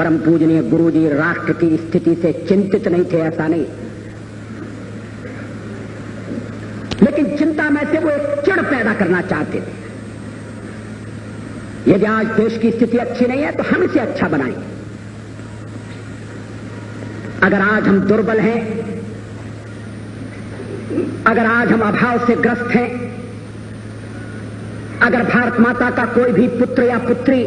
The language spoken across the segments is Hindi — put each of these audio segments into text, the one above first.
परम पूजनीय गुरुजी राष्ट्र की स्थिति से चिंतित नहीं थे, ऐसा नहीं, लेकिन चिंता में से वो एक चिढ़ पैदा करना चाहते थे। यदि आज देश की स्थिति अच्छी नहीं है तो हम इसे अच्छा बनाएं। अगर आज हम दुर्बल हैं, अगर आज हम अभाव से ग्रस्त हैं, अगर भारत माता का कोई भी पुत्र या पुत्री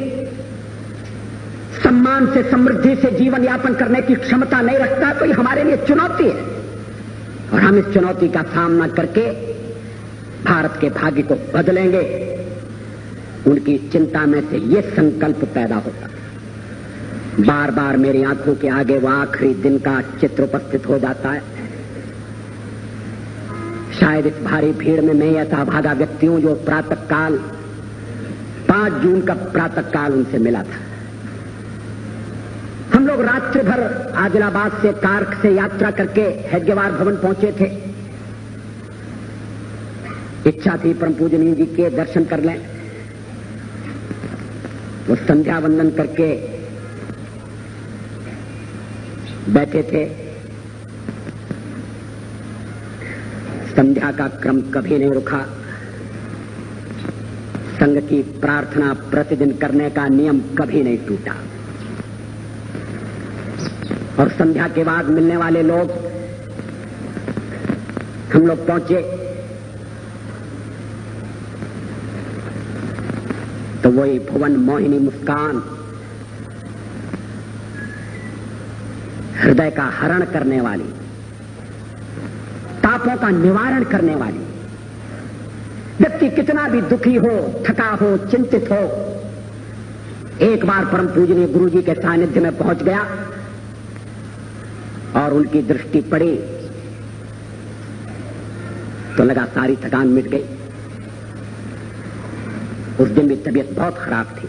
सम्मान से, समृद्धि से जीवन यापन करने की क्षमता नहीं रखता तो ये हमारे लिए चुनौती है, और हम इस चुनौती का सामना करके भारत के भाग्य को बदलेंगे। उनकी चिंता में से ये संकल्प पैदा होता। बार बार मेरी आंखों के आगे वो आखिरी दिन का चित्र उपस्थित हो जाता है। शायद इस भारी भीड़ में मैं ऐसा अभागा व्यक्ति हूं जो प्रातःकाल 5 जून का प्रातःकाल उनसे मिला था। हम लोग रात्रि भर आदिलाबाद से कार्क से यात्रा करके हेडगेवार भवन पहुंचे थे। इच्छा थी परम पूजनीय जी के दर्शन कर लें। वो संध्या वंदन करके बैठे थे। संध्या का क्रम कभी नहीं रुका। संघ की प्रार्थना प्रतिदिन करने का नियम कभी नहीं टूटा। और संध्या के बाद मिलने वाले लोग, हम लोग पहुंचे तो वही भुवन मोहिनी मुस्कान, हृदय का हरण करने वाली, तापों का निवारण करने वाली। व्यक्ति कितना भी दुखी हो, थका हो, चिंतित हो, एक बार परम पूजनीय गुरु जी के सानिध्य में पहुंच गया और उनकी दृष्टि पड़ी तो लगा सारी थकान मिट गई। उस दिन भी तबीयत बहुत खराब थी।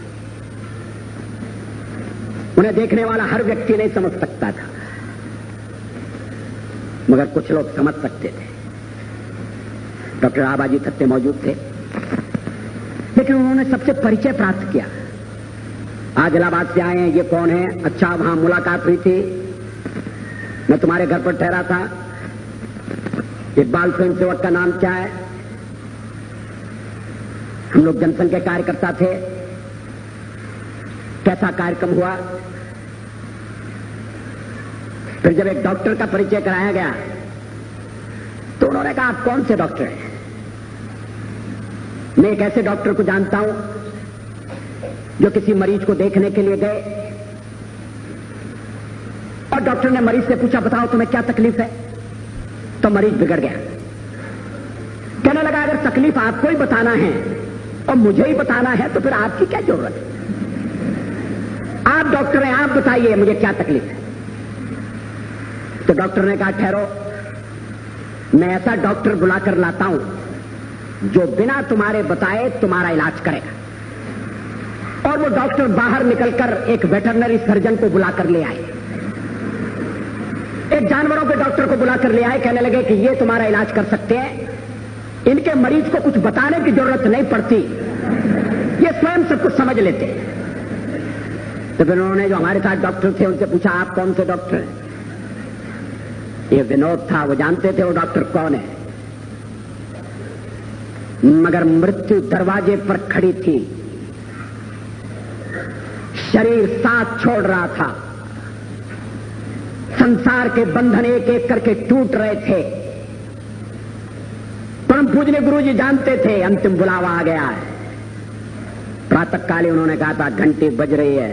उन्हें देखने वाला हर व्यक्ति नहीं समझ सकता था, मगर कुछ लोग समझ सकते थे। डॉक्टर आबाजी थत्ते मौजूद थे, लेकिन उन्होंने सबसे परिचय प्राप्त किया। आज इलाहाबाद से आए हैं, ये कौन है? अच्छा, वहां मुलाकात हुई थी, मैं तुम्हारे घर पर ठहरा था। इकबाल स्वयं सेवक का नाम क्या है? हम लोग जनसंघ के कार्यकर्ता थे। कैसा कार्यक्रम हुआ? फिर जब एक डॉक्टर का परिचय कराया गया तो उन्होंने कहा, आप कौन से डॉक्टर हैं? मैं एक ऐसे डॉक्टर को जानता हूं जो किसी मरीज को देखने के लिए गए और डॉक्टर ने मरीज से पूछा, बताओ तुम्हें क्या तकलीफ है? तो मरीज बिगड़ गया। कहने लगा, अगर तकलीफ आपको ही बताना है और मुझे ही बताना है तो फिर आपकी क्या जरूरत है? आप डॉक्टर हैं, आप बताइए मुझे क्या तकलीफ है। तो डॉक्टर ने कहा, ठहरो, मैं ऐसा डॉक्टर बुलाकर लाता हूं जो बिना तुम्हारे बताए तुम्हारा इलाज करेगा। और वो डॉक्टर बाहर निकलकर एक वेटरनरी सर्जन को बुलाकर ले आए, एक जानवरों के डॉक्टर को बुलाकर ले आए। कहने लगे कि ये तुम्हारा इलाज कर सकते हैं, इनके मरीज को कुछ बताने की जरूरत नहीं पड़ती, ये स्वयं सब कुछ समझ लेते हैं। तो फिर उन्होंने जो हमारे साथ डॉक्टर थे उनसे पूछा, आप कौन से डॉक्टर हैं? ये विनोद था, वो जानते थे वो डॉक्टर कौन है। मगर मृत्यु दरवाजे पर खड़ी थी, शरीर साथ छोड़ रहा था, संसार के बंधन एक एक करके टूट रहे थे। परम पूजनीय गुरु जी जानते थे अंतिम बुलावा आ गया है। प्रातःकाली उन्होंने कहा था, घंटी बज रही है।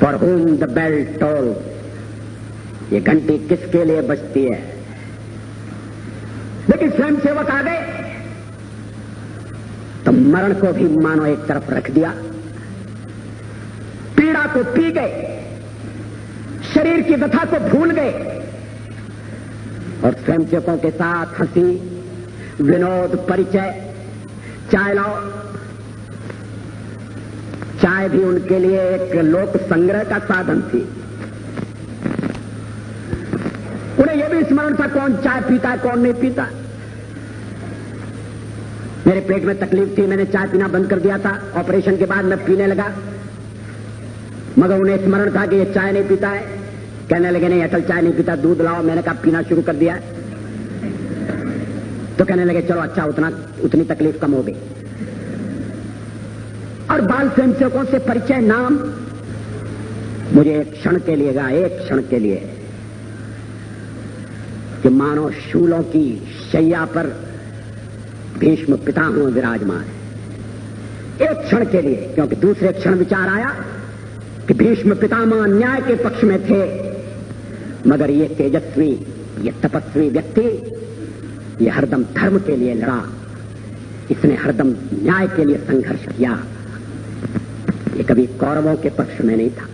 For whom the bell toll, ये घंटी किसके लिए बजती है? लेकिन स्वयं सेवक आ गए तो मरण को भी मानो एक तरफ रख दिया, पीड़ा को पी गए, शरीर की व्यथा को भूल गए और स्वयंसेवकों के साथ हंसी, विनोद, परिचय, चाय लाओ। चाय भी उनके लिए एक लोक संग्रह का साधन थी। उन्हें यह भी स्मरण था कौन चाय पीता, कौन नहीं पीता। मेरे पेट में तकलीफ थी, मैंने चाय पीना बंद कर दिया था। ऑपरेशन के बाद मैं पीने लगा। मगर उन्हें स्मरण था कि ये चाय नहीं पीता है। कहने लगे नहीं अटल चाय नहीं पीता, दूध लाओ। मैंने कहा पीना शुरू कर दिया है। तो कहने लगे चलो अच्छा, उतनी तकलीफ कम हो गई। और बाल स्वयंसेवकों से परिचय, नाम मुझे एक क्षण के लिए गा, एक क्षण के लिए, कि मानो शूलों की शैया पर भीष्म पितामह विराजमान है। एक क्षण के लिए, क्योंकि दूसरे क्षण विचार आया कि भीष्म पितामह न्याय के पक्ष में थे, मगर ये तेजस्वी, ये तपस्वी व्यक्ति, ये हरदम धर्म के लिए लड़ा, इसने हरदम न्याय के लिए संघर्ष किया, ये कभी कौरवों के पक्ष में नहीं था।